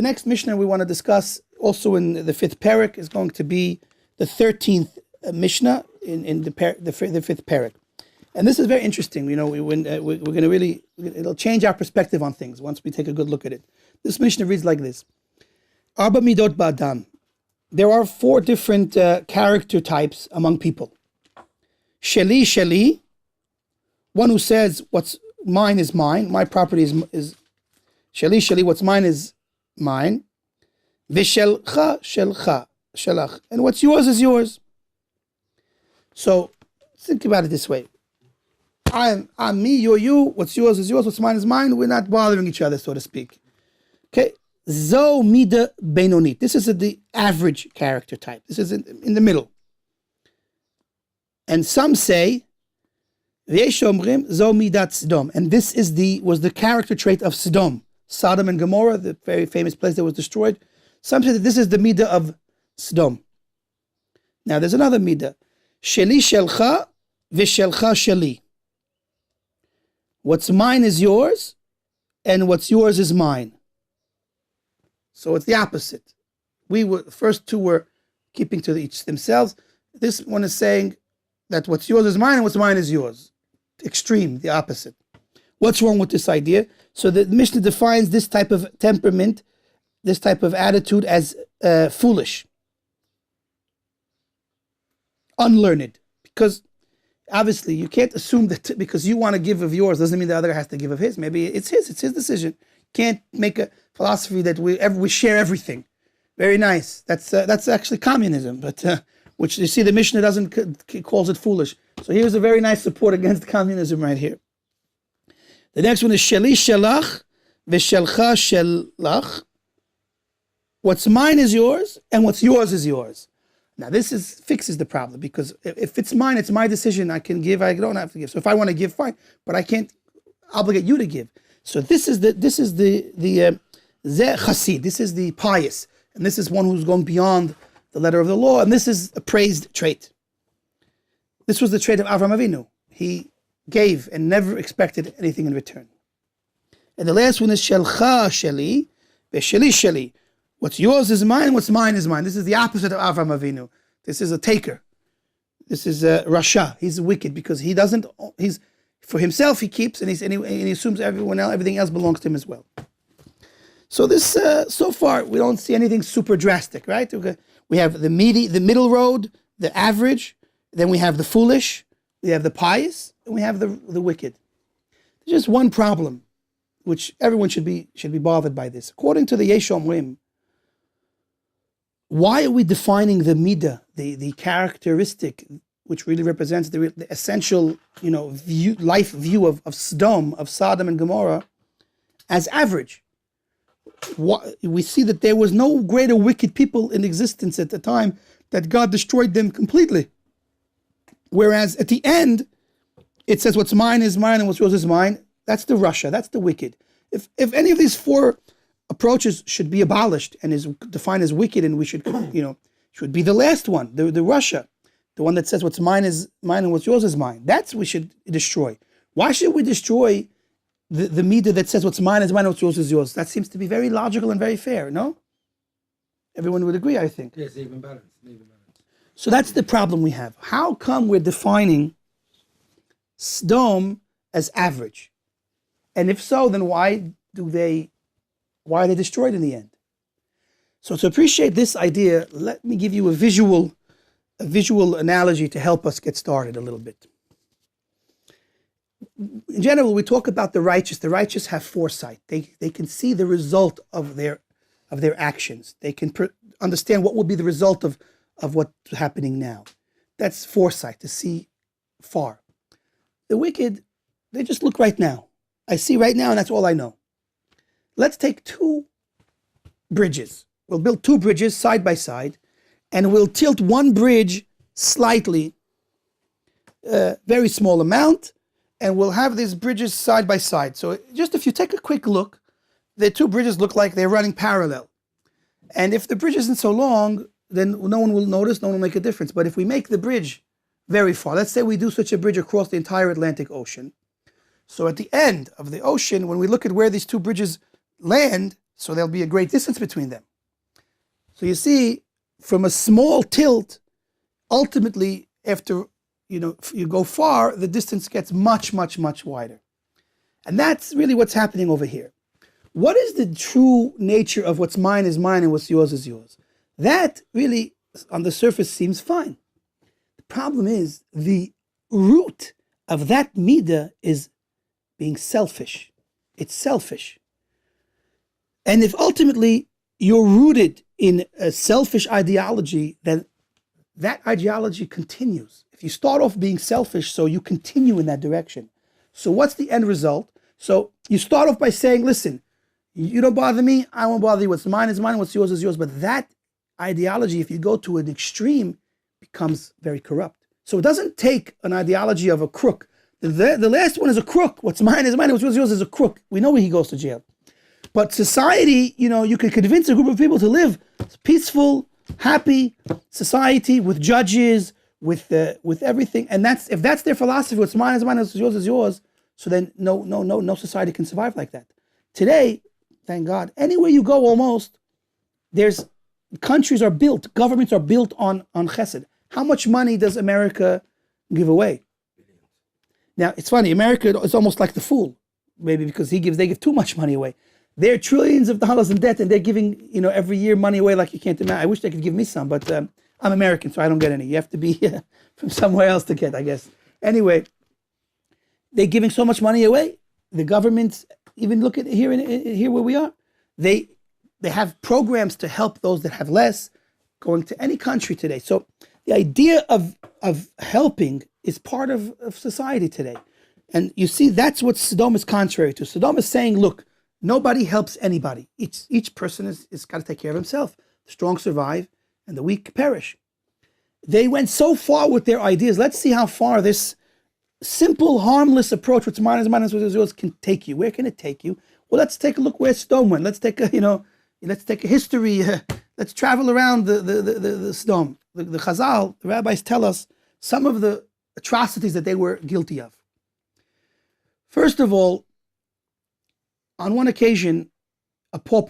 the next Mishnah we want to discuss, also in the fifth parak, is going to be the 13th Mishnah in the fifth parak. And this is very interesting. You know, we're going to really, it'll change our perspective on things once we take a good look at it. This Mishnah reads like this. Arba midot ba'adam. There are 4 different character types among people. Sheli, sheli. One who says, what's mine is mine. My property is sheli, sheli. What's mine is mine. Vishelcha, shelcha, shelach. And what's yours is yours. So think about it this way. I'm me, you're you. What's yours is yours. What's mine is mine. We're not bothering each other, so to speak. Okay. Zo mida benonit. This is the average character type. This is in the middle. And some say, V'yeshomrim zo midat Sodom. And this was the character trait of Sodom. Sodom and Gomorrah, the very famous place that was destroyed. Some say that this is the midah of Sodom. Now there's another midah. Sheli shelcha v'shelcha sheli. What's mine is yours, and what's yours is mine. So it's the opposite. The first two were keeping to each themselves. This one is saying that what's yours is mine, and what's mine is yours. Extreme, the opposite. What's wrong with this idea? So the Mishnah defines this type of temperament, this type of attitude as foolish, unlearned. Because obviously you can't assume that because you want to give of yours doesn't mean the other has to give of his. Maybe it's his decision. Can't make a philosophy that we share everything. Very nice. That's actually communism, but which you see the Mishnah calls it foolish. So here's a very nice support against communism right here. The next one is sheli shelach v'shelcha shelach. What's mine is yours, and what's yours is yours. Now this fixes the problem, because if it's mine, it's my decision. I can give, I don't have to give. So if I want to give, fine, but I can't obligate you to give. So this is the chassid. This is the pious, and this is one who's going beyond the letter of the law, and this is a praised trait. This was the trait of Avraham Avinu. He gave and never expected anything in return. And the last one is shelcha sheli v'sheli sheli. What's yours is mine, what's mine is mine. This is the opposite of Avraham Avinu. This is a taker. This is a rasha. He's wicked because he's for himself he keeps, and he assumes everything else belongs to him as well. So this so far we don't see anything super drastic, right? We have the middle road, the average, then we have the foolish, we have the pious, and we have the wicked. There's just one problem, which everyone should be bothered by this. According to the Yeshomrim, why are we defining the midah, the characteristic, which really represents the essential, life view of Sodom and Gomorrah, as average? We see that there was no greater wicked people in existence at the time, that God destroyed them completely. Whereas at the end, it says what's mine is mine and what's yours is mine. That's the rasha, that's the wicked. If any of these 4 approaches should be abolished and is defined as wicked, and we should be the last one, the rasha, the one that says what's mine is mine and what's yours is mine. That's we should destroy. Why should we destroy the midah that says what's mine is mine and what's yours is yours? That seems to be very logical and very fair, no? Everyone would agree, I think. Yes, even balanced. So that's the problem we have. How come we're defining Sodom as average? And if so, then why are they destroyed in the end? So to appreciate this idea, let me give you a visual analogy to help us get started a little bit. In general, we talk about the righteous. The righteous have foresight. They can see the result of their actions. They can understand what will be the result of what's happening now. That's foresight, to see far. The wicked, they just look right now. I see right now, and that's all I know. Let's take 2 bridges. We'll build 2 bridges side by side, and we'll tilt one bridge slightly, very small amount, and we'll have these bridges side by side. So just if you take a quick look, the 2 bridges look like they're running parallel. And if the bridge isn't so long, then no one will notice, no one will make a difference. But if we make the bridge very far, let's say we do such a bridge across the entire Atlantic Ocean. So at the end of the ocean, when we look at where these 2 bridges land, So there'll be a great distance between them. So you see, from a small tilt, ultimately, after you go far, the distance gets much, much, much wider. And that's really what's happening over here. What is the true nature of what's mine is mine and what's yours is yours? That really, on the surface, seems fine. The problem is, the root of that midah is being selfish. It's selfish. And if ultimately you're rooted in a selfish ideology, then that ideology continues. If you start off being selfish, so you continue in that direction. So what's the end result? So you start off by saying, listen, you don't bother me, I won't bother you. What's mine is mine, what's yours is yours. But that ideology, if you go to an extreme, becomes very corrupt. So it doesn't take an ideology of a crook. The last one is a crook. What's mine is mine, what's yours is yours is a crook. We know he goes to jail. But society, you can convince a group of people to live peaceful, happy society with judges, with everything. And if that's their philosophy, what's mine is mine, what's yours is yours. So then no society can survive like that. Today, thank God, anywhere you go almost, countries are built, governments are built on chesed. How much money does America give away? Now, it's funny, America is almost like the fool, maybe because they give too much money away. They're trillions of dollars in debt, and they're giving, every year money away like you can't imagine. I wish they could give me some, but I'm American, so I don't get any. You have to be from somewhere else to get, I guess. Anyway, they're giving so much money away. The governments, even look at here where we are, they have programs to help those that have less, going to any country today. So the idea of helping is part of society today. And you see, that's what Sodom is contrary to. Sodom is saying, look, nobody helps anybody. Each person is got to take care of himself. The strong survive and the weak perish. They went so far with their ideas. Let's see how far this simple, harmless approach, what's mine is mine, what's yours, can take you. Where can it take you? Well, let's take a look where Sodom went. Let's take a history. Let's travel around the Sodom. The Chazal, the rabbis tell us some of the atrocities that they were guilty of. First of all, on one occasion, a poor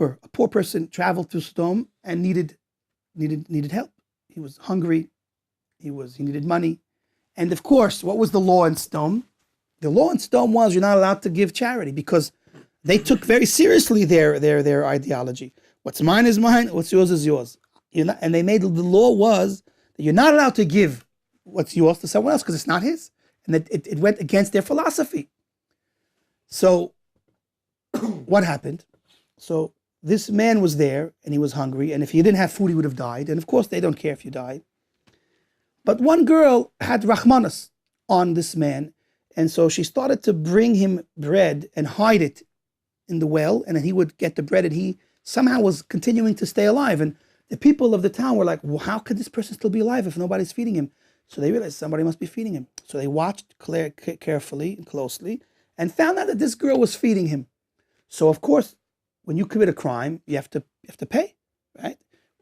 person traveled through Sodom and needed help. He was hungry. He needed money. And of course, what was the law in Sodom? The law in Sodom was you're not allowed to give charity because they took very seriously their ideology. What's mine is mine, what's yours is yours. And they made the law was that you're not allowed to give what's yours to someone else because it's not his. And that it went against their philosophy. So what happened? So this man was there and he was hungry, and if he didn't have food, he would have died. And of course, they don't care if you died. But one girl had Rahmanas on this man, and so she started to bring him bread and hide it in the well, and then he would get the bread, and he somehow was continuing to stay alive. And the people of the town were like, well, how could this person still be alive if nobody's feeding him? So they realized somebody must be feeding him. So they watched carefully and closely and found out that this girl was feeding him. So of course, when you commit a crime, you have to pay, right?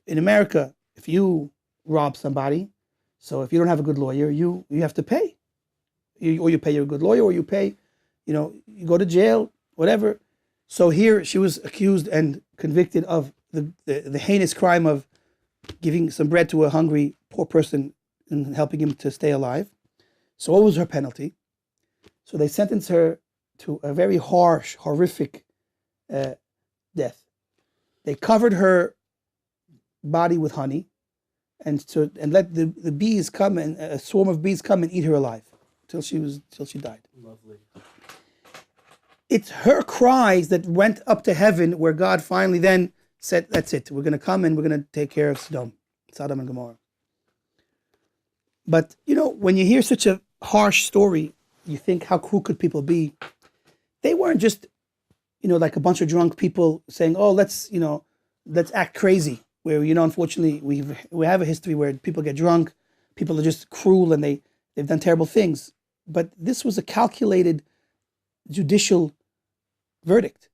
In America, if you rob somebody, so if you don't have a good lawyer, you have to pay. Or you pay your good lawyer, or you pay, you go to jail, whatever. So here she was accused and convicted of the heinous crime of giving some bread to a hungry, poor person and helping him to stay alive. So what was her penalty? So they sentenced her to a very harsh, horrific death. They covered her body with honey and let the bees come, and a swarm of bees come and eat her alive till she died. Lovely. It's her cries that went up to heaven, where God finally then said, that's it, we're going to come and we're going to take care of Sodom and Gomorrah. But, when you hear such a harsh story, you think, how cruel could people be? They weren't just, like a bunch of drunk people saying, oh, let's act crazy. Where, unfortunately, we have a history where people get drunk, people are just cruel, and they've done terrible things. But this was a calculated judicial verdict.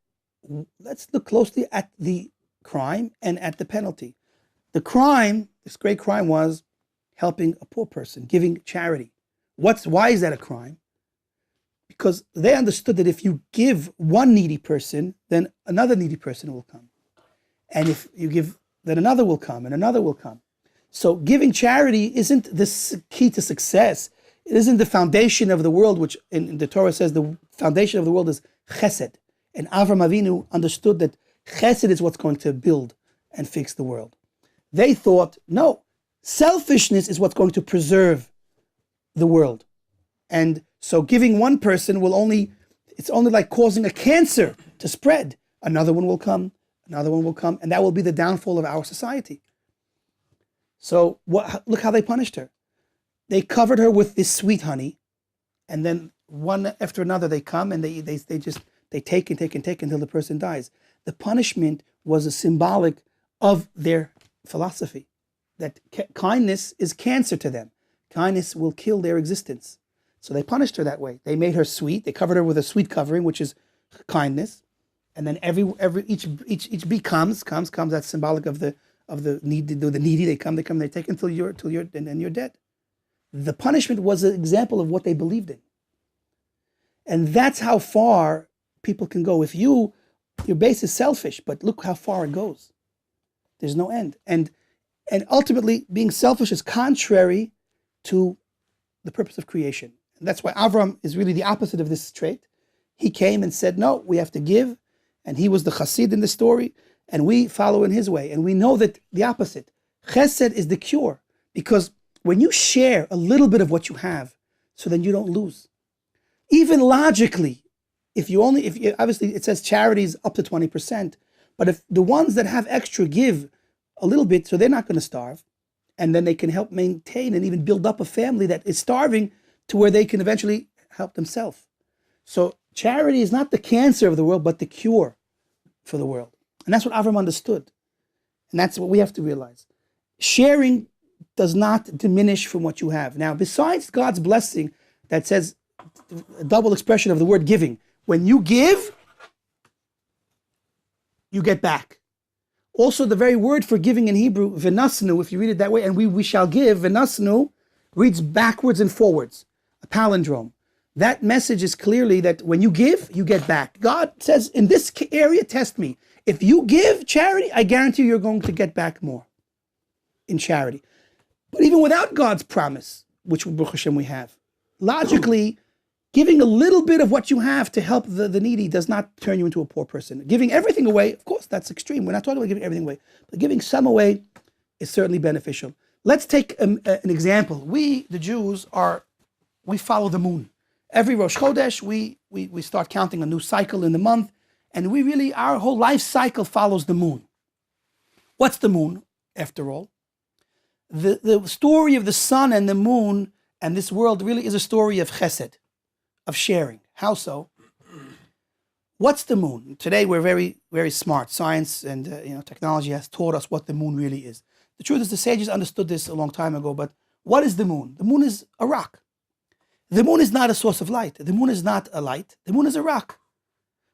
Let's look closely at the crime and at the penalty. The crime, this great crime, was helping a poor person, giving charity. Why is that a crime? Because they understood that if you give one needy person, then another needy person will come. And if you give, then another will come and another will come. So giving charity isn't the key to success. It isn't the foundation of the world, which in the Torah says the foundation of the world is chesed. And Avram Avinu understood that chesed is what's going to build and fix the world. They thought, no, selfishness is what's going to preserve the world. And so giving one person it's only like causing a cancer to spread. Another one will come, and that will be the downfall of our society. So look how they punished her. They covered her with this sweet honey, and then one after another they come and they take until the person dies. The punishment was a symbolic of their philosophy, that kindness is cancer to them. Kindness will kill their existence. So they punished her that way. They made her sweet. They covered her with a sweet covering, which is kindness. And then each bee comes. That's symbolic of the needy. They come. They take until you're dead. The punishment was an example of what they believed in, and that's how far people can go. If your base is selfish, but look how far it goes. There's no end, and ultimately being selfish is contrary to the purpose of creation. And that's why Avram is really the opposite of this trait. He came and said, no, we have to give. And he was the chassid in the story. And we follow in his way. And we know that the opposite. Chesed is the cure. Because when you share a little bit of what you have, so then you don't lose. Even logically, obviously it says charities up to 20%. But if the ones that have extra give a little bit, so they're not going to starve. And then they can help maintain and even build up a family that is starving to where they can eventually help themselves. So charity is not the cancer of the world, but the cure for the world. And that's what Avram understood. And that's what we have to realize. Sharing does not diminish from what you have. Now, besides God's blessing that says a double expression of the word giving, when you give, you get back. Also, the very word for giving in Hebrew, venasnu, if you read it that way, and we shall give, venasnu, reads backwards and forwards, a palindrome. That message is clearly that when you give, you get back. God says, in this area, test me. If you give charity, I guarantee you're going to get back more in charity. But even without God's promise, which Baruch Hashem we have, logically, giving a little bit of what you have to help the needy does not turn you into a poor person. Giving everything away, of course, that's extreme. We're not talking about giving everything away. But giving some away is certainly beneficial. Let's take an example. We, the Jews, we follow the moon. Every Rosh Chodesh, we start counting a new cycle in the month, and our whole life cycle follows the moon. What's the moon, after all? The story of the sun and the moon and this world really is a story of chesed, of sharing. How so? What's the moon? Today we're very, very smart. Science and technology has taught us what the moon really is. The truth is the sages understood this a long time ago, but what is the moon? The moon is a rock. The moon is not a source of light. The moon is not a light. The moon is a rock.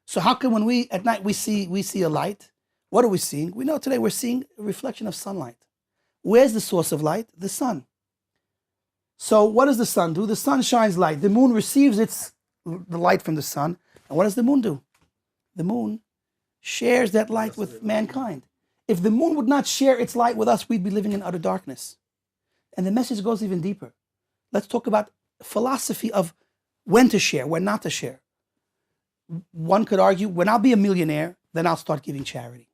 So how come when at night we see a light? What are we seeing? We know today we're seeing a reflection of sunlight. Where's the source of light? The sun. So what does the sun do? The sun shines light. The moon receives the light from the sun. And what does the moon do? The moon shares that light with mankind. If the moon would not share its light with us, we'd be living in utter darkness. And the message goes even deeper. Let's talk about philosophy of when to share, when not to share. One could argue, when I'll be a millionaire, then I'll start giving charity.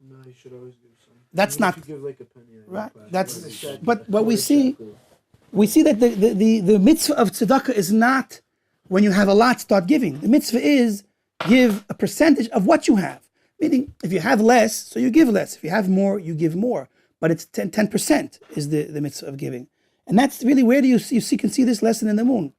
No, you should always give some. That's not you give like a penny. Right. But what we see that the mitzvah of tzedakah is not when you have a lot, start giving. The mitzvah is give a percentage of what you have. Meaning, if you have less, so you give less. If you have more, you give more. But it's 10% is the mitzvah of giving. And that's really where you can see this lesson in the moon.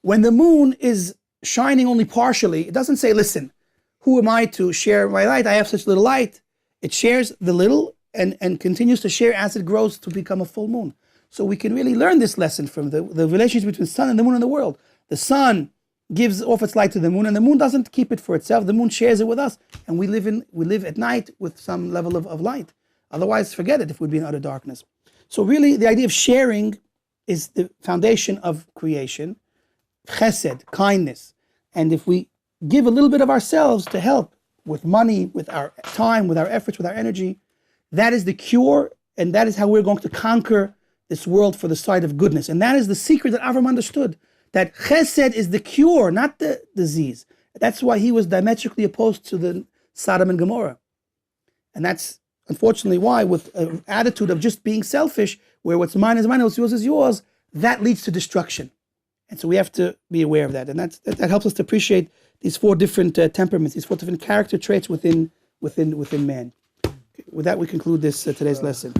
When the moon is shining only partially, it doesn't say, listen, who am I to share my light? I have such little light. It shares the little and continues to share as it grows to become a full moon. So we can really learn this lesson from the relationship between the sun and the moon and the world. The sun gives off its light to the moon, and the moon doesn't keep it for itself. The moon shares it with us, and we live at night with some level of light. Otherwise, forget it if we'd be in utter darkness. So really, the idea of sharing is the foundation of creation, chesed, kindness. And if we give a little bit of ourselves to help with money, with our time, with our efforts, with our energy. That is the cure, and that is how we're going to conquer this world for the side of goodness. And that is the secret that Avram understood, that chesed is the cure, not the disease. That's why he was diametrically opposed to the Sodom and Gomorrah. And that's unfortunately why, with an attitude of just being selfish, where what's mine is mine, what's yours is yours, that leads to destruction. And so we have to be aware of that. And that helps us to appreciate these four different temperaments, these four different character traits within man. With that, we conclude this today's lesson.